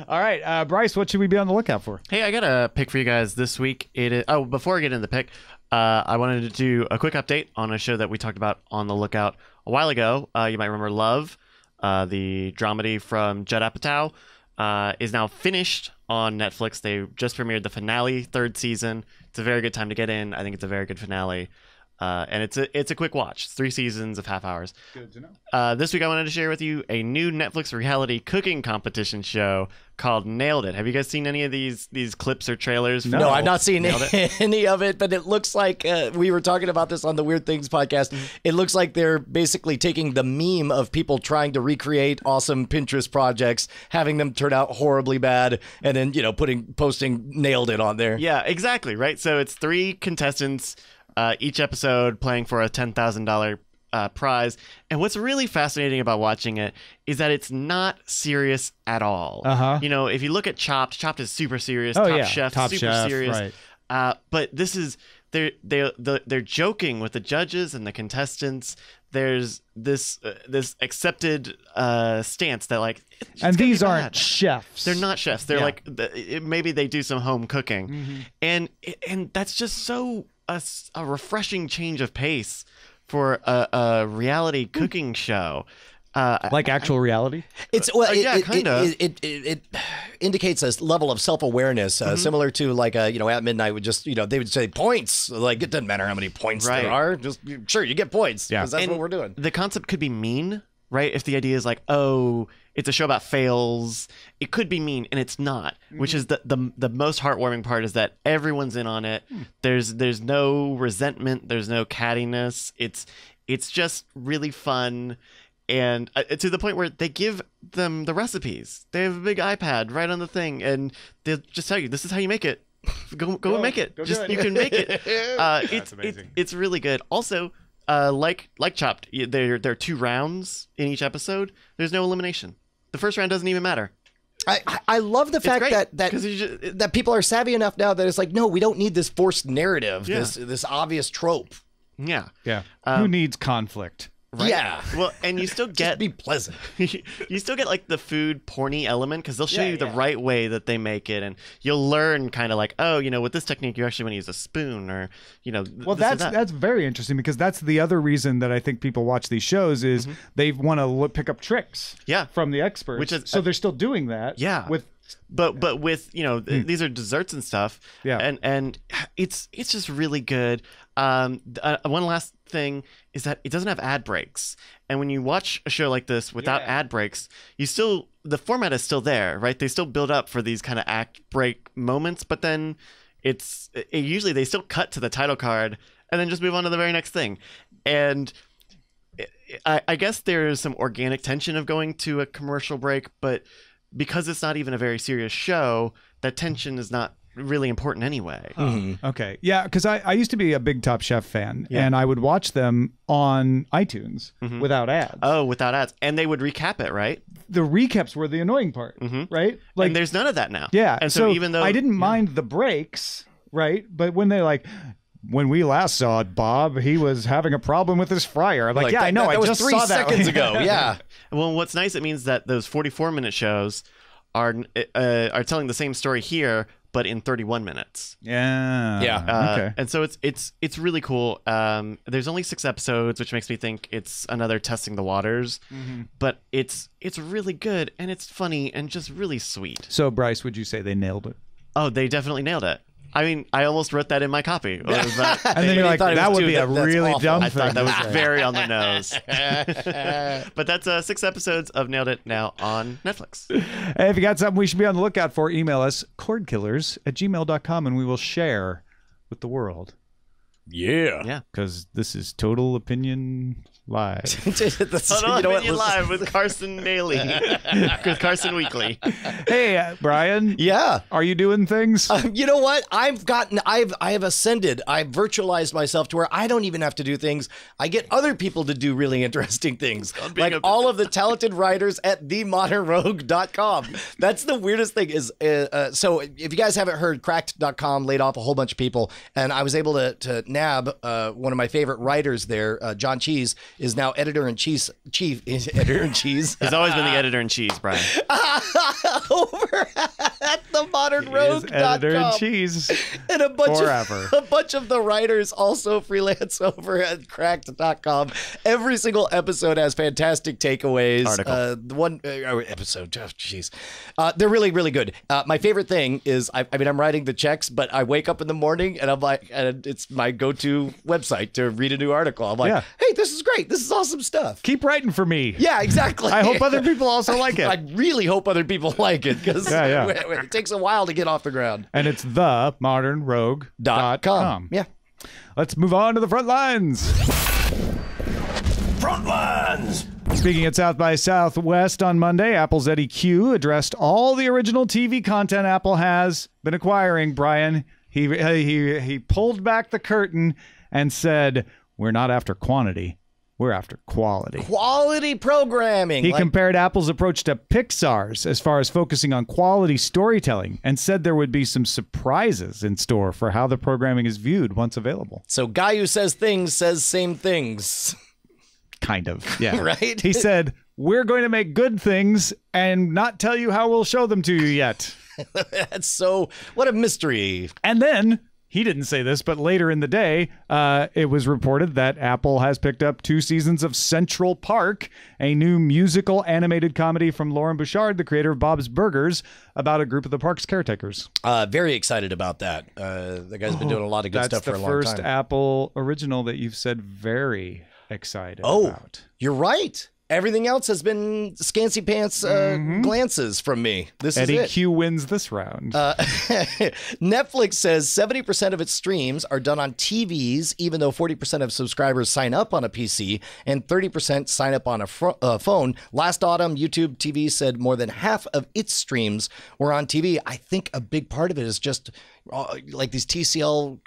All right, Bryce, what should we be on the lookout for? Hey, I got a pick for you guys this week. Before I get into the pick, I wanted to do a quick update on a show that we talked about on the lookout a while ago. You might remember Love. The dramedy from Judd Apatow is now finished on Netflix. They just premiered the finale, 3rd season. It's a very good time to get in. I think it's a very good finale. And it's a quick watch. 3 seasons of half hours. Good to know. This week I wanted to share with you a new Netflix reality cooking competition show called Nailed It. Have you guys seen any of these clips or trailers? No, I've not seen any of it, but it looks like we were talking about this on the Weird Things podcast. It looks like they're basically taking the meme of people trying to recreate awesome Pinterest projects, having them turn out horribly bad, and then posting Nailed It on there. Yeah, exactly, right? So it's 3 contestants each episode playing for a $10,000 prize. And what's really fascinating about watching it is that it's not serious at all. You know, if you look at Chopped is super serious. Top Chef, super serious. Right. But this is they're joking with the judges and the contestants. There's this accepted stance that like, and these aren't chefs. They're not chefs. They're like maybe they do some home cooking, and that's just so a refreshing change of pace for a reality cooking show. Like actual reality? It's kind of. It indicates a level of self-awareness, similar to like at midnight would just they would say points. Like it doesn't matter how many points there are. Just sure you get points because that's what we're doing. The concept could be mean, right? If the idea is like, oh, it's a show about fails, it could be mean, and it's not. Which is the most heartwarming part is that everyone's in on it. There's no resentment. There's no cattiness. It's just really fun. And to the point where they give them the recipes. They have a big iPad right on the thing, and they'll just tell you, "This is how you make it. Go and make it. You can make it." It's amazing. It's really good. Also, like Chopped, there are 2 rounds in each episode. There's no elimination. The first round doesn't even matter. I love the fact that people are savvy enough now that it's like, no, we don't need this forced narrative, this obvious trope. Yeah. Who needs conflict? Right? Yeah. Well, and you still get be pleasant. You still get like the food porny element because they'll show you the right way that they make it, and you'll learn kind of like, oh, with this technique you actually want to use a spoon, or Well, that's very interesting because that's the other reason that I think people watch these shows is they want to pick up tricks. From the experts, so they're still doing that. But with these are desserts and stuff. And it's just really good. One last thing is that it doesn't have ad breaks, and when you watch a show like this without ad breaks, the format is still there, right? They still build up for these kind of act break moments, but then usually they still cut to the title card and then just move on to the very next thing. And I guess there's some organic tension of going to a commercial break, but because it's not even a very serious show, that tension is not really important anyway. Okay. Yeah, because I used to be a big Top Chef fan, and I would watch them on iTunes without ads. Oh, without ads. And they would recap it, right? The recaps were the annoying part, right? Like, and there's none of that now. Yeah. And so even though I didn't mind the breaks, right? But when they when we last saw it, Bob, he was having a problem with his fryer. I'm like, I know. I just 3 saw that seconds ago. Yeah. Well, what's nice, it means that those 44-minute shows are telling the same story here, but in 31 minutes. Okay. And so it's really cool. There's only 6 episodes, which makes me think it's another testing the waters. But it's really good, and it's funny and just really sweet. So, Bryce, would you say they nailed it? Oh, they definitely nailed it. I mean, I almost wrote that in my copy. And then you're like, that would be a really dumb thing. I thought that was very on the nose. But that's 6 episodes of Nailed It now on Netflix. Hey, if you got something we should be on the lookout for, email us cordkillers@gmail.com, and we will share with the world. Yeah. Because this is Total Opinion Live. Total Opinion Live with Carson Daly. With Carson Weekly. Hey, Brian. Yeah. Are you doing things? You know what? I have ascended. I've virtualized myself to where I don't even have to do things. I get other people to do really interesting things. Like all of the talented writers at themodernrogue.com. That's the weirdest thing is, so if you guys haven't heard, cracked.com laid off a whole bunch of people, and I was able to nab one of my favorite writers there, John Cheese, is now editor-in-chief. Editor-in-chief. He's always been the editor-in-chief, Brian. Over at themodernrogue.com. Editor-in-chief. And a forever. bunch of the writers also freelance over at cracked.com. Every single episode has fantastic takeaways. Article. The one episode, jeez. They're really, really good. My favorite thing is, I'm writing the checks, but I wake up in the morning and I'm like, and it's my go-to website to read a new article. I'm like, hey, this is great. This is awesome stuff. Keep writing for me. Yeah, exactly. I hope other people also like it. I really hope other people like it because it takes a while to get off the ground. And it's themodernrogue.com. Yeah. Let's move on to the front lines. Front lines. Speaking at South by Southwest on Monday, Apple's Eddie Q addressed all the original TV content Apple has been acquiring. Brian, he pulled back the curtain and said, "We're not after quantity. We're after quality. Quality programming. He compared Apple's approach to Pixar's as far as focusing on quality storytelling and said there would be some surprises in store for how the programming is viewed once available. So guy who says things says same things. Kind of, yeah. Right? He said, we're going to make good things and not tell you how we'll show them to you yet. That's so, what a mystery. And then, he didn't say this, but later in the day, it was reported that Apple has picked up 2 seasons of Central Park, a new musical animated comedy from Lauren Bouchard, the creator of Bob's Burgers, about a group of the park's caretakers. Very excited about that. The guy's been doing a lot of good stuff for a long time. That's the first Apple original that you've said very excited about. You're right. Everything else has been scancy pants glances from me. This Eddie is it. Q wins this round. Netflix says 70% of its streams are done on TVs, even though 40% of subscribers sign up on a PC and 30% sign up on a phone. Last autumn, YouTube TV said more than half of its streams were on TV. I think a big part of it is just like these TCL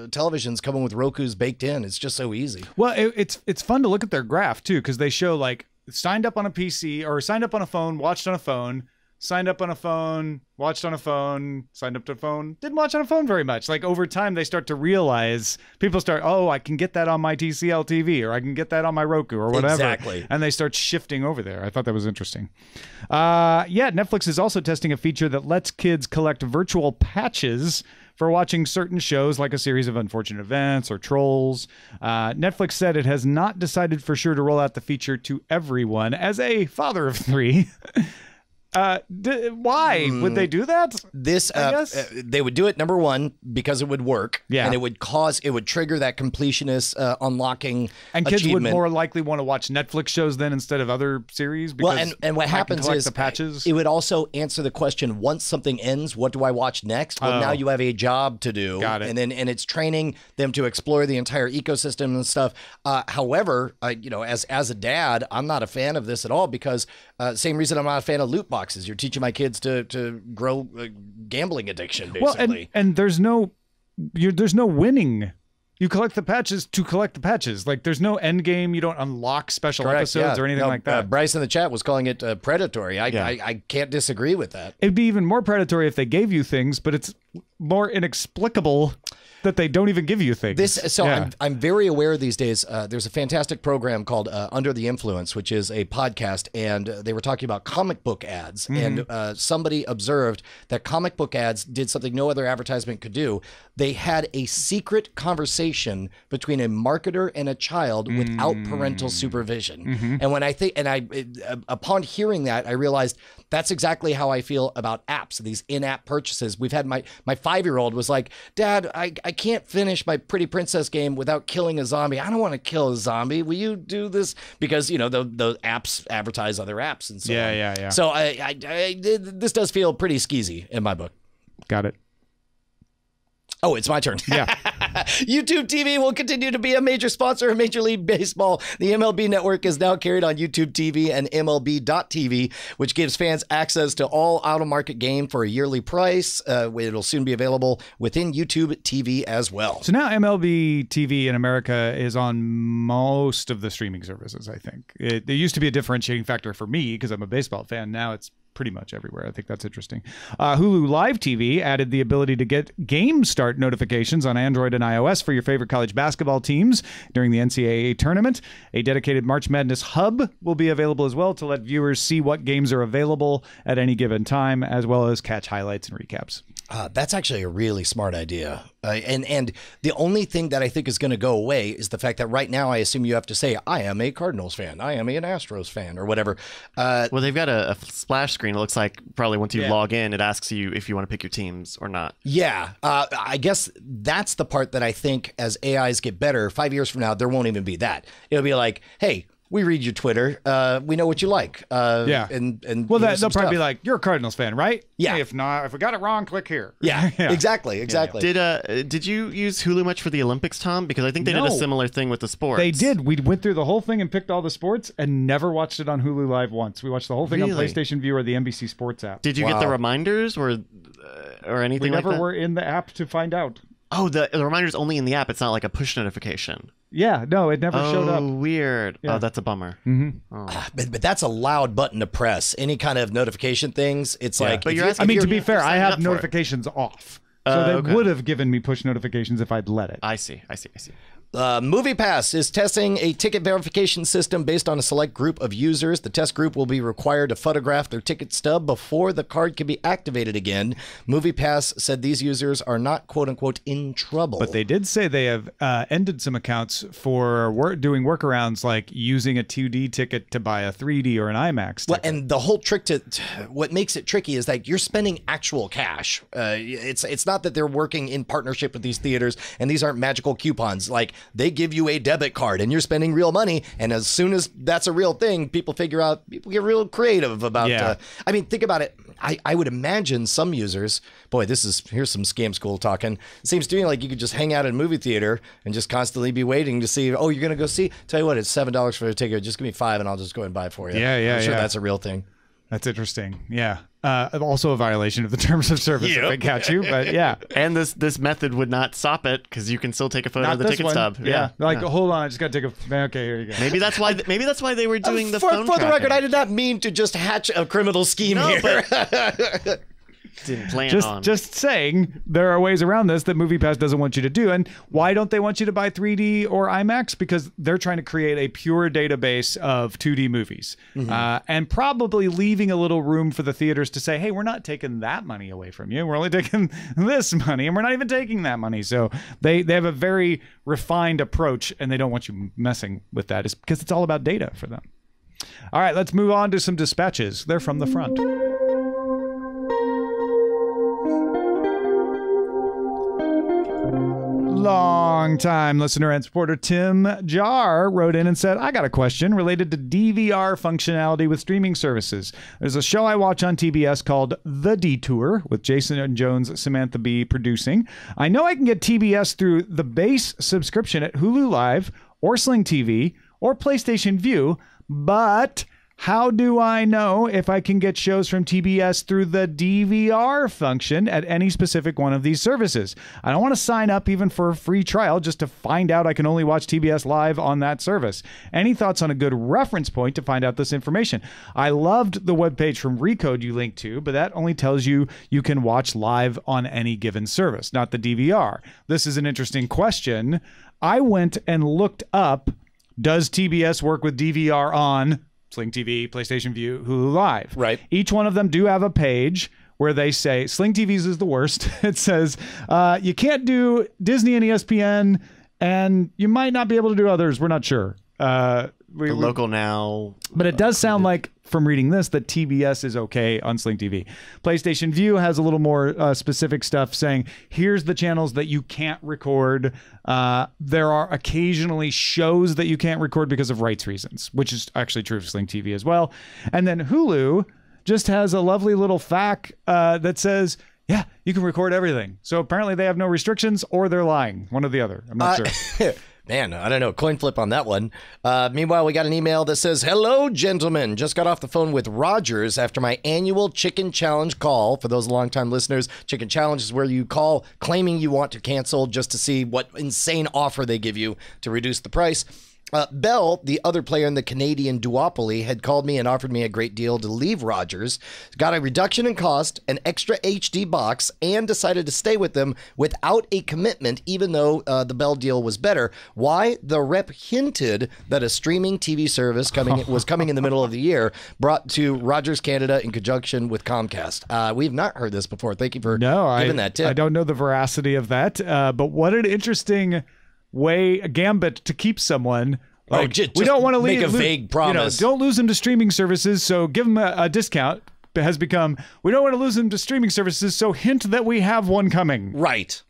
televisions coming with Roku's baked in. It's just so easy. Well, it's fun to look at their graph, too, because they show like signed up on a PC or signed up on a phone, watched on a phone, signed up on a phone, watched on a phone, signed up to a phone, didn't watch on a phone very much. Like over time, they start to realize, people start, oh, I can get that on my TCL TV or I can get that on my Roku or whatever. Exactly. And they start shifting over there. I thought that was interesting. Netflix is also testing a feature that lets kids collect virtual patches for watching certain shows like A Series of Unfortunate Events or Trolls. Netflix said it has not decided for sure to roll out the feature to everyone. As a father of 3, why would they do that? This they would do it, number one, because it would work. Yeah. And it would trigger that completionist unlocking and kids achievement. would more likely want to watch Netflix shows then instead of other series. Well, and what happens is the patches. It would also answer the question, once something ends, what do I watch next? Well, now you have a job to do. Got it. And it's training them to explore the entire ecosystem and stuff. However, as a dad, I'm not a fan of this at all because same reason I'm not a fan of loot boxes. You're teaching my kids to grow gambling addiction, basically. Well, and there's no winning. You collect the patches to collect the patches. Like there's no end game. You don't unlock special episodes or anything like that. Bryce in the chat was calling it predatory. I can't disagree with that. It'd be even more predatory if they gave you things, but it's more inexplicable that they don't even give you things. I'm very aware these days. There's a fantastic program called Under the Influence, which is a podcast, and they were talking about comic book ads. And somebody observed that comic book ads did something no other advertisement could do. They had a secret conversation between a marketer and a child without parental supervision. And upon hearing that, I realized that's exactly how I feel about apps, these in-app purchases. We've had my 5-year-old was like, Dad, I can't finish my Pretty Princess game without killing a zombie. I don't want to kill a zombie. Will you do this? Because, the apps advertise other apps and so on. Yeah. So this does feel pretty skeezy in my book. Got it. Oh, it's my turn. Yeah. YouTube TV will continue to be a major sponsor of Major League Baseball. The MLB network is now carried on YouTube TV and MLB.TV, which gives fans access to all out-of-market game for a yearly price. It'll soon be available within YouTube TV as well. So now MLB TV in America is on most of the streaming services, I think. There used to be a differentiating factor for me because I'm a baseball fan. Now it's pretty much everywhere. I think that's interesting. Hulu Live TV added the ability to get game start notifications on Android and iOS for your favorite college basketball teams during the NCAA tournament. A dedicated March Madness hub will be available as well to let viewers see what games are available at any given time, as well as catch highlights and recaps. That's actually a really smart idea. And the only thing that I think is going to go away is the fact that right now I assume you have to say, I am a Cardinals fan, I am an Astros fan, or whatever. Well, they've got a splash screen. It looks like probably once you log in, it asks you if you want to pick your teams or not. Yeah. I guess that's the part that I think as AIs get better, 5 years from now, there won't even be that. It'll be like, hey, we read your Twitter. We know what you like. And they'll probably be like, you're a Cardinals fan, right? Yeah. Hey, if not, if we got it wrong, click here. Yeah. Exactly. Did you use Hulu much for the Olympics, Tom? Because I think they did a similar thing with the sports. They did. We went through the whole thing and picked all the sports and never watched it on Hulu Live once. We watched the whole thing on PlayStation View or the NBC Sports app. Did you get the reminders or anything like that? We never were in the app to find out. Oh, the reminder's only in the app. It's not like a push notification. Yeah, no, it never showed up. Oh, weird. Yeah. Oh, that's a bummer. But that's a loud button to press. Any kind of notification things, it's like. But if you're you- asking- I mean, If to be you're fair, I signing have up for it. notifications off. So they Okay. would have given me push notifications if I'd let it. I see. MoviePass is testing a ticket verification system based on a select group of users. The test group will be required to photograph their ticket stub before the card can be activated again. MoviePass said these users are not "quote unquote" in trouble. But they did say they have ended some accounts for doing workarounds like using a 2D ticket to buy a 3D or an IMAX ticket. Well, and the whole trick to what makes it tricky is that you're spending actual cash. It's not that they're working in partnership with these theaters, and these aren't magical coupons. Like, they give you a debit card and you're spending real money. And as soon as that's a real thing, people get real creative about. Yeah. I mean, think about it. I would imagine some users, boy, here's some scam school talking. It seems to me like you could just hang out in a movie theater and just constantly be waiting to see, oh, you're going to go see? Tell you what, it's $7 for a ticket. Just give me $5 and I'll just go and buy it for you. Yeah, I'm sure yeah. that's a real thing. That's interesting. Yeah. Also a violation of the terms of service if they catch you, but yeah. And this method would not stop it because you can still take a photo Not of the this ticket one. stub. Yeah. Like, hold on, I just got to take a... Okay, here you go. Maybe that's why. Maybe that's why they were doing the for phone the record, tracking. I did not mean to just hatch a criminal scheme No, here. but didn't plan on. Just saying, there are ways around this that MoviePass doesn't want you to do. And why don't they want you to buy 3D or IMAX? Because they're trying to create a pure database of 2D movies, and probably leaving a little room for the theaters to say, hey, we're not taking that money away from you. We're only taking this money, and we're not even taking that money. So they have a very refined approach, and they don't want you messing with that. It's because it's all about data for them. All right, let's move on to some dispatches. They're from the front. Long-time listener and supporter Tim Jar wrote in and said, I got a question related to DVR functionality with streaming services. There's a show I watch on TBS called The Detour with Jason Jones, Samantha Bee producing. I know I can get TBS through the base subscription at Hulu Live or Sling TV or PlayStation Vue, but how do I know if I can get shows from TBS through the DVR function at any specific one of these services? I don't want to sign up even for a free trial just to find out I can only watch TBS Live on that service. Any thoughts on a good reference point to find out this information? I loved the webpage from Recode you linked to, but that only tells you you can watch live on any given service, not the DVR. This is an interesting question. I went and looked up, does TBS work with DVR on Sling TV, PlayStation Vue, Hulu Live? Right. Each one of them do have a page where they say Sling TV's is the worst. It says you can't do Disney and ESPN, and you might not be able to do others. We're not sure. Local Now. But it does sound like, from reading this, that TBS is okay on Sling TV. PlayStation Vue has a little more specific stuff saying, here's the channels that you can't record. There are occasionally shows that you can't record because of rights reasons, which is actually true for Sling TV as well. And then Hulu just has a lovely little fact that says, yeah, you can record everything. So apparently they have no restrictions, or they're lying. One or the other. I'm not sure. Man, I don't know. Coin flip on that one. Meanwhile, we got an email that says, hello, gentlemen. Just got off the phone with Rogers after my annual Chicken Challenge call. For those longtime listeners, Chicken Challenge is where you call claiming you want to cancel just to see what insane offer they give you to reduce the price. Bell, the other player in the Canadian duopoly, had called me and offered me a great deal to leave Rogers, got a reduction in cost, an extra HD box, and decided to stay with them without a commitment, even though the Bell deal was better. Why? The rep hinted that a streaming TV service was coming in the middle of the year, brought to Rogers Canada in conjunction with Comcast. We've not heard this before. Thank you for giving that tip. I don't know the veracity of that, but what an interesting a gambit to keep someone. Like, we don't want to make a vague promise. Don't lose them to streaming services, so give them a discount. Has become, we don't want to lose them to streaming services, so hint that we have one coming. Right.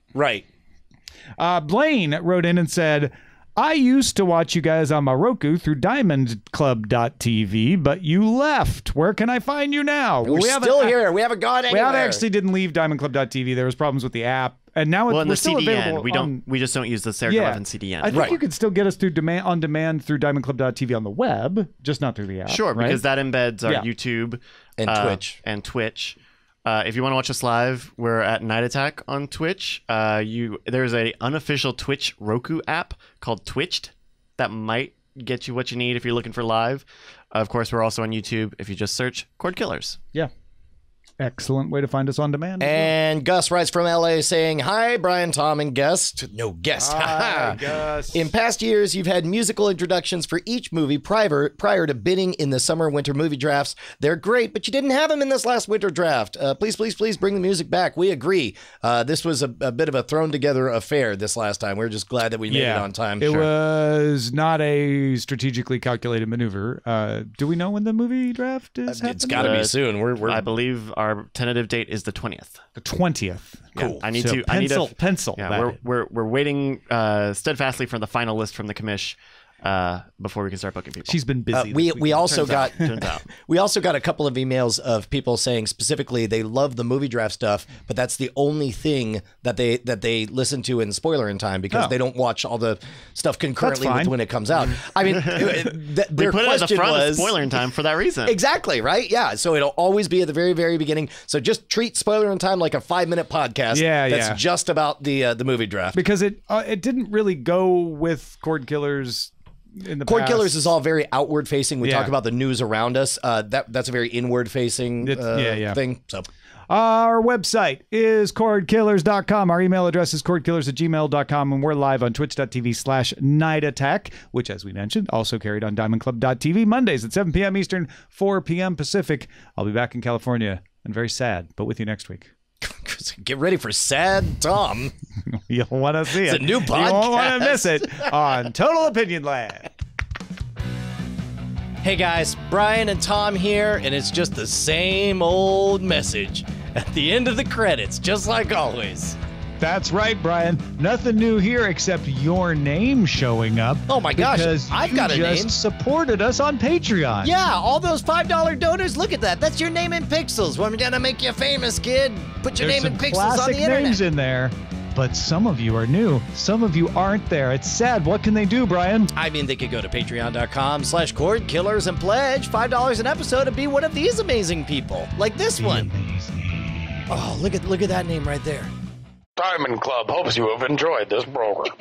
Blaine wrote in and said, I used to watch you guys on my Roku through diamondclub.tv, but you left. Where can I find you now? We're still here. We haven't gone anywhere. We actually didn't leave diamondclub.tv. There was problems with the app. And now in we're the still CDN, available. we just don't use the Sarah Clef and CDN. I think you could still get us through on demand through diamondclub.tv on the web, just not through the app. Sure, right? because that embeds our YouTube and Twitch. And Twitch. If you want to watch us live, we're at Night Attack on Twitch. There's a unofficial Twitch Roku app called Twitched that might get you what you need if you're looking for live. Of course, we're also on YouTube if you just search Cordkillers. Yeah. Excellent way to find us on demand. And Gus writes from LA saying, "Hi, Brian, Tom, and guest." No guest. Hi, Gus. In past years, you've had musical introductions for each movie prior to bidding in the summer winter movie drafts. They're great, but you didn't have them in this last winter draft. Please bring the music back. We agree. This was a bit of a thrown together affair this last time. We're just glad that we made it on time. It was not a strategically calculated maneuver. Do we know when the movie draft is happening? It's got to be soon. I believe our tentative date is the 20th. The 20th. Cool. Yeah, I need to pencil. Yeah, we're waiting steadfastly for the final list from the commish before we can start booking people. She's been busy. We also got turns out. we also got a couple of emails of people saying specifically they love the movie draft stuff, but that's the only thing that they listen to in spoiler in time because they don't watch all the stuff concurrently with when it comes out. I mean, their put it at the question front of was spoiler in time for that reason. Exactly, right? Yeah. So it'll always be at the very, very beginning. So just treat spoiler in time like a 5-minute podcast. That's just about the movie draft. Because it didn't really go with Cordkillers. Cordkillers is all very outward facing. We talk about the news around us. That's a very inward facing thing. So our website is cordkillers.com. Our email address is cordkillers@gmail.com, and we're live on twitch.tv/Night Attack, which, as we mentioned, also carried on diamondclub.tv Mondays at 7 p.m. Eastern, 4 p.m. Pacific. I'll be back in California and very sad, but with you next week. Get ready for Sad Tom. You'll want to see it. It's a new podcast. You won't want to miss it on Total Opinion Land. Hey guys, Brian and Tom here, and it's just the same old message at the end of the credits, just like always. That's right, Brian. Nothing new here except your name showing up. Oh my gosh, because I've got a name. You just supported us on Patreon. Yeah, all those $5 donors. Look at that. That's your name in pixels. We're gonna make you famous, kid. Put your name in pixels on the internet. Names in there. But some of you are new. Some of you aren't there. It's sad. What can they do, Brian? I mean, they could go to patreon.com/Cordkillers and pledge $5 an episode and be one of these amazing people, like this one. Amazing. Oh, look at that name right there. Diamond Club hopes you have enjoyed this program.